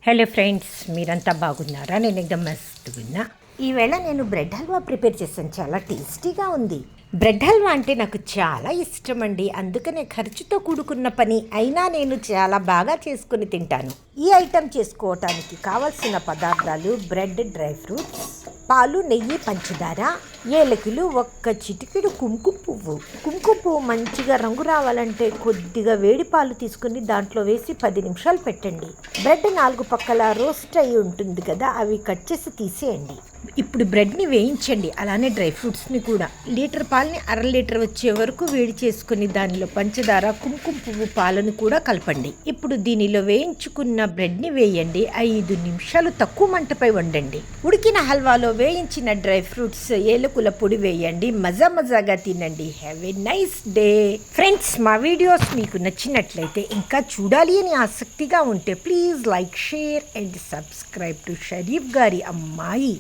Hello friends, మీరంతా బాగున్నారా? నేను ఎక్దమ్ మస్తుగున్నా. ఈవేళ నేను బ్రెడ్ హల్వా ప్రిపేర్ చేశాను. చాలా టేస్టీగా ఉంది. బ్రెడ్ హల్వా అంటే నాకు చాలా ఇష్టం అండి. అందుకనే ఖర్చుతో కూడుకున్న పని అయినా నేను చాలా బాగా చేసుకుని తింటాను. ఈ ఐటెం చేసుకోవటానికి కావలసిన పదార్థాలు: బ్రెడ్, డ్రై ఫ్రూట్స్, పాలు, నెయ్యి, పంచదార, ఏలకులు, ఒక్క చిటికెడు కుంకుమ పువ్వు. కుంకుమ పువ్వు మంచిగా రంగు రావాలంటే కొద్దిగా వేడి పాలు తీసుకుని దాంట్లో వేసి 10 నిమిషాలు పెట్టండి. బ్రెడ్ 4 పక్కల రోస్ట్ అయి ఉంటుంది కదా, అవి కట్ చేసి తీసేయండి. ఇప్పుడు బ్రెడ్ని వేయించండి. అలానే డ్రై ఫ్రూట్స్ని కూడా. లీటర్ పాలని 1/2 లీటర్ వచ్చే వరకు వేడి చేసుకుని దానిలో పంచదార, కుంకుమ పువ్వు, పాలను కూడా కలపండి. ఇప్పుడు దీనిలో వేయించుకున్న బ్రెడ్ని వేయండి. 5 నిమిషాలు తక్కువ మంటపై వండండి. ఉడికిన హల్వాలో వేయించిన డ్రై ఫ్రూట్స్, ఏలకుల పొడి వేయండి. మజాగా తినండి. Have a nice day friends. మా వీడియోస్ మీకు నచ్చినట్లయితే, ఇంకా చూడాలి అని ఆసక్తిగా ఉంటే please like, share and subscribe to Sharif గారి అమ్మాయి.